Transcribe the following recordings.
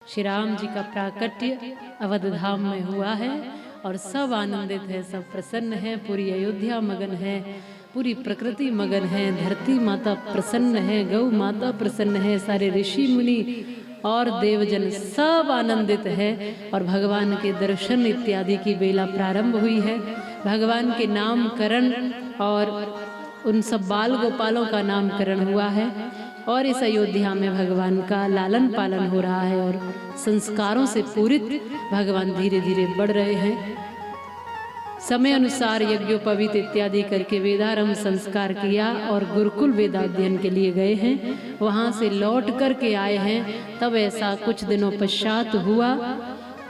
श्री राम जी का प्राकट्य अवध धाम में हुआ है और सब आनंदित है, सब प्रसन्न है। पूरी अयोध्या मगन है, पूरी प्रकृति मगन है, धरती माता प्रसन्न है, गौ माता प्रसन्न है, सारे ऋषि मुनि और देवजन सब आनंदित है। और भगवान के दर्शन इत्यादि की बेला प्रारंभ हुई है। भगवान के नामकरण और उन सब बाल गोपालों का नामकरण हुआ है और इस अयोध्या में भगवान का लालन पालन हो रहा है और संस्कारों से पूरित भगवान धीरे धीरे बढ़ रहे हैं। समय अनुसार यज्ञोपवीत इत्यादि करके वेदारंभ संस्कार किया और गुरुकुल वेदाध्ययन के लिए गए हैं। वहाँ से लौट करके आए हैं। तब ऐसा कुछ दिनों पश्चात हुआ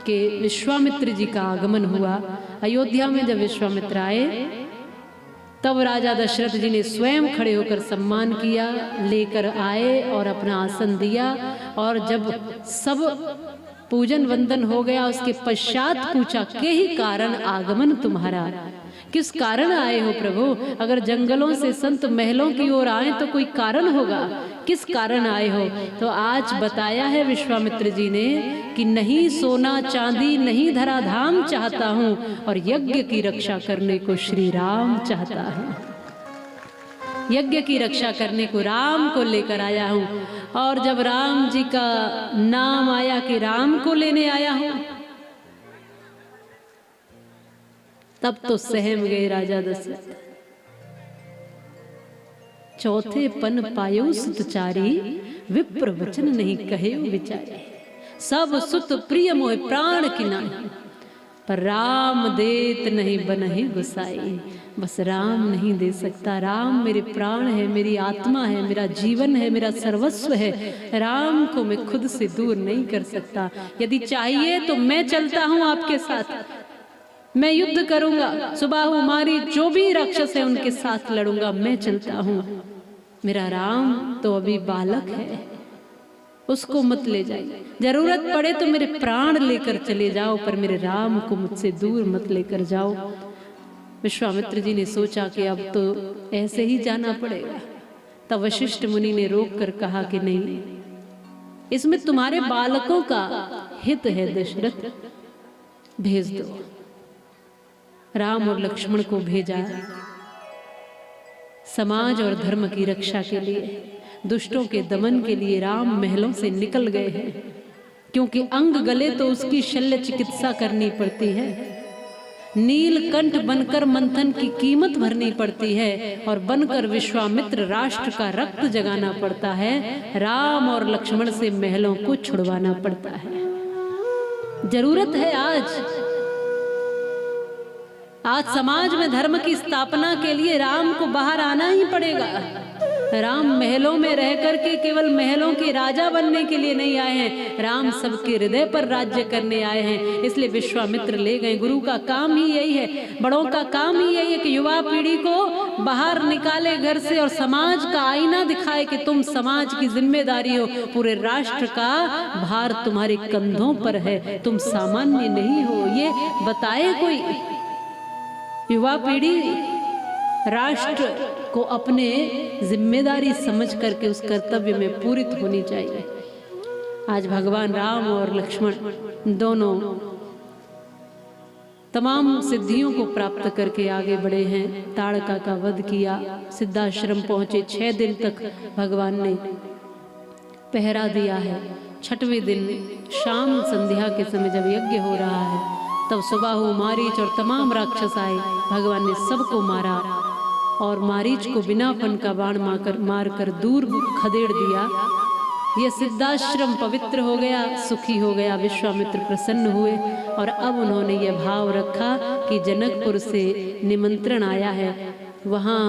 कि विश्वामित्र जी का आगमन हुआ। अयोध्या में जब विश्वामित्र आए तब राजा दशरथ जी ने स्वयं खड़े होकर सम्मान किया, लेकर आए और अपना आसन दिया। और जब सब पूजन वंदन हो गया उसके पश्चात पूछा के ही कारण आगमन तुम्हारा, किस कारण आए हो प्रभु? अगर जंगलों से संत महलों की ओर आए तो कोई कारण होगा, किस कारण आए हो? तो आज बताया है विश्वामित्र जी ने कि नहीं सोना चांदी नहीं धरा धाम चाहता हूँ और यज्ञ की रक्षा करने को श्री राम चाहता है। यज्ञ की रक्षा करने को राम को लेकर आया हूँ। और जब राम जी का नाम आया कि राम को लेने आया हूँ, तब तो सहम गए राजा दशरथ। चौथे पन पायो सुतचारी, विप्र वचन नहीं कहे विचारी। सब सुत प्रिय मोह प्राण की नाही, पर राम देत नहीं बनहि गुसाई। बस राम नहीं दे सकता। राम मेरे प्राण है, मेरी आत्मा है, मेरा जीवन है, मेरा सर्वस्व है। राम को मैं खुद से दूर नहीं कर सकता। यदि चाहिए तो मैं चलता हूँ आपके साथ, मैं युद्ध करूंगा, सुबाहु मारी जो भी राक्षस है उनके साथ लड़ूंगा, मैं चलता हूँ। मेरा राम तो अभी बालक है, उसको मत ले जाइए। जरूरत पड़े तो मेरे प्राण लेकर चले जाओ, पर मेरे राम को मुझसे दूर मत लेकर जाओ। विश्वामित्र जी ने सोचा कि अब तो ऐसे ही जाना पड़ेगा। तब वशिष्ठ मुनि ने रोक कर कहा कि नहीं, इसमें तुम्हारे बालकों का हित है दशरथ, भेज दो। राम और लक्ष्मण को भेजा समाज और धर्म की रक्षा के लिए, दुष्टों के दमन के लिए। राम महलों से निकल गए हैं, क्योंकि अंग गले तो उसकी शल्य चिकित्सा करनी पड़ती है, नीलकंठ बनकर मंथन की कीमत भरनी पड़ती है और बनकर विश्वामित्र राष्ट्र का रक्त जगाना पड़ता है। राम और लक्ष्मण से महलों को छुड़वाना पड़ता है। जरूरत है आज समाज में धर्म की स्थापना के लिए राम को बाहर आना ही पड़ेगा। राम महलों में रह करके केवल महलों के राजा बनने के लिए नहीं आए हैं, राम सबके हृदय पर राज्य करने आए हैं। इसलिए विश्वामित्र ले गए। गुरु का काम ही यही है, बड़ों का काम ही यही है कि युवा पीढ़ी को बाहर निकाले घर से और समाज का आईना दिखाए कि तुम समाज की जिम्मेदारी हो, पूरे राष्ट्र का भार तुम्हारे कंधों पर है, तुम सामान्य नहीं हो, ये बताए कोई। युवा पीढ़ी राष्ट्र को अपने जिम्मेदारी समझ करके उस कर्तव्य में पूरित होनी चाहिए। आज भगवान राम और लक्ष्मण दोनों तमाम सिद्धियों को प्राप्त करके आगे बढ़े हैं। ताड़का का वध किया, सिद्धाश्रम पहुंचे। 6 दिन तक भगवान ने पहरा दिया है। 6वें दिन शाम संध्या के समय जब यज्ञ हो रहा है, तब सुबाहु मारीच और तमाम राक्षस आए। भगवान ने सबको मारा और मारीच को बिना फन का बाण मारकर दूर खदेड़ दिया। यह सिद्धाश्रम पवित्र हो गया, सुखी हो गया। विश्वामित्र प्रसन्न हुए और अब उन्होंने यह भाव रखा कि जनकपुर से निमंत्रण आया है, वहाँ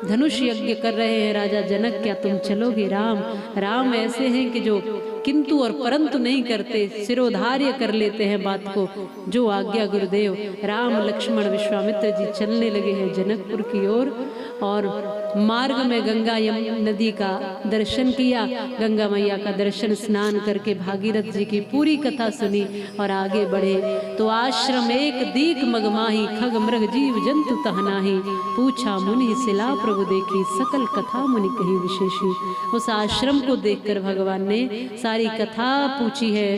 धनुष यज्ञ कर रहे हैं राजा जनक, क्या तुम चलोगे? राम ऐसे हैं कि जो किंतु और परंतु नहीं करते, सिरोधार्य कर लेते हैं बात को, जो आज्ञा गुरुदेव। राम लक्ष्मण विश्वामित्र जी चलने लगे हैं जनकपुर की ओर और मार्ग में गंगा नदी का दर्शन किया, गंगा मैया का दर्शन स्नान करके भागीरथ जी की पूरी कथा सुनी और आगे बढ़े तो आश्रम एक दीक मगमाही, खग मृग जीव जंतु तहनाही, पूछा मुनि सिला प्रभु देखी, सकल कथा मुनि कही विशेषी। उस आश्रम को देखकर भगवान ने सारी कथा पूछी है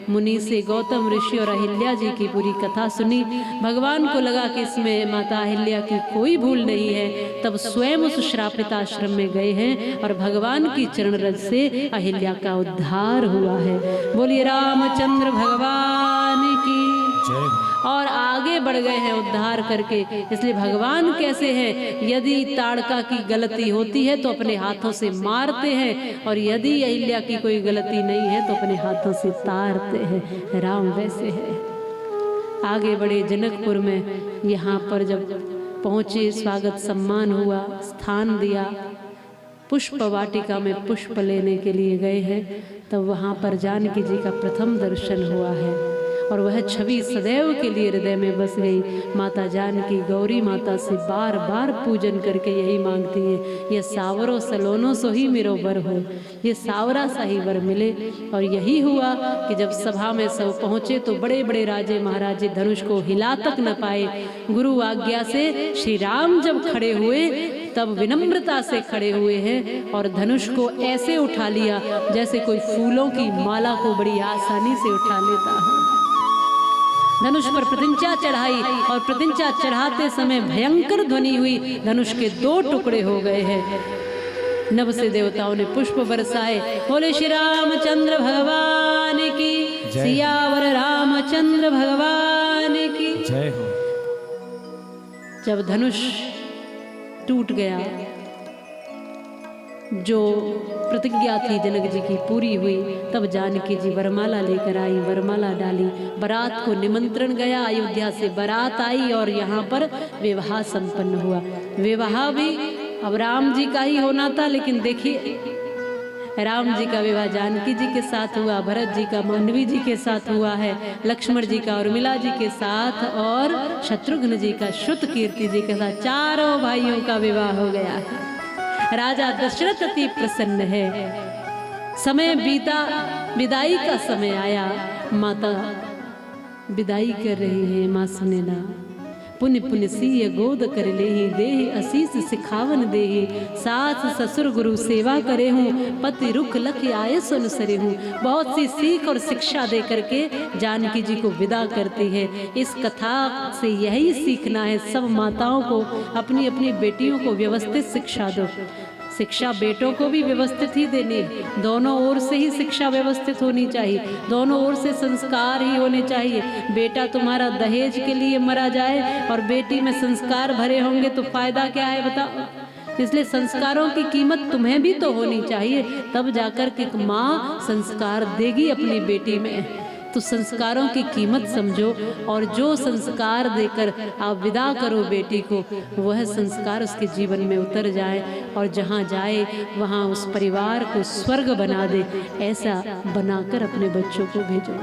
मुनि से, गौतम ऋषि और अहिल्या जी की पूरी कथा सुनी। भगवान को लगा कि इसमें माता अहिल्या की कोई भूल नहीं है, तब स्वयं उस श्रापित आश्रम में गए हैं और भगवान की चरण रज से अहिल्या का उद्धार हुआ है। बोलिए रामचंद्र भगवान की जय। और आगे बढ़ गए हैं उद्धार करके। इसलिए भगवान कैसे हैं, यदि ताड़का की गलती होती है तो अपने हाथों से मारते हैं, और यदि अहिल्या की कोई गलती नहीं है तो अपने हाथों से तारते हैं। राम वैसे है। आगे बढ़े जनकपुर में, यहाँ पर जब पहुँचे स्वागत सम्मान हुआ, स्थान दिया, पुष्प वाटिका में पुष्प लेने के लिए गए हैं, तब वहाँ पर जानकी जी का प्रथम दर्शन हुआ है और वह छवि सदैव के लिए हृदय में बस गई। माता जानकी गौरी माता से बार बार पूजन करके यही मांगती है, ये सावरो सलोनो सो ही मेरो वर हो, ये सावरा सा ही वर मिले। और यही हुआ कि जब सभा में सब पहुँचे तो बड़े बड़े राजे महाराजे धनुष को हिला तक न पाए। गुरु आज्ञा से श्री राम जब खड़े हुए तब विनम्रता से खड़े हुए हैं और धनुष को ऐसे उठा लिया जैसे कोई फूलों की माला को बड़ी आसानी से उठा लेता है। धनुष पर प्रतिंचा चढ़ाई और प्रतिंचा चढ़ाते समय भयंकर ध्वनि हुई, धनुष के 2 टुकड़े हो गए हैं। नभ से देवताओं ने पुष्प बरसाए। बोले श्री रामचंद्र भगवान की, सियावर रामचंद्र भगवान की जय हो। जब धनुष टूट गया, जो प्रतिज्ञा थी जनक जी की पूरी हुई, तब जानकी जी वरमाला लेकर आई, वरमाला डाली, बारात को निमंत्रण गया, अयोध्या से बारात आई और यहाँ पर विवाह संपन्न हुआ। विवाह भी अब राम जी का ही होना था, लेकिन देखिए राम जी का विवाह जानकी जी के साथ हुआ, भरत जी का मांडवी जी के साथ हुआ है, लक्ष्मण जी का उर्मिला जी के साथ और शत्रुघ्न जी का श्रुतकीर्ति जी के साथ, चारों भाइयों का विवाह हो गया है। राजा दशरथ अति प्रसन्न है। समय बीता, विदाई का समय आया, माता विदाई कर रही है। माँ सुने ना, पुण्य पुण्य सीय गोद कर ले, देह असीस सिखावन देहि, सास ससुर गुरु सेवा करे हूँ, पति रुख लख आये सुन सरे हूँ। बहुत सी सीख और शिक्षा दे करके जानकी जी को विदा करती है। इस कथा से यही सीखना है सब माताओं को, अपनी अपनी बेटियों को व्यवस्थित शिक्षा दो। शिक्षा बेटों को भी व्यवस्थित ही देनी, दोनों ओर से ही शिक्षा व्यवस्थित होनी चाहिए, दोनों ओर से संस्कार ही होने चाहिए। बेटा तुम्हारा दहेज के लिए मरा जाए और बेटी में संस्कार भरे होंगे तो फायदा क्या है बताओ। इसलिए संस्कारों की कीमत तुम्हें भी तो होनी चाहिए, तब जाकर के माँ संस्कार देगी अपनी बेटी में। तो संस्कारों की कीमत समझो और जो संस्कार देकर आप विदा करो बेटी को, वह संस्कार उसके जीवन में उतर जाए और जहाँ जाए वहाँ उस परिवार को स्वर्ग बना दे। ऐसा बनाकर अपने बच्चों को भेजो।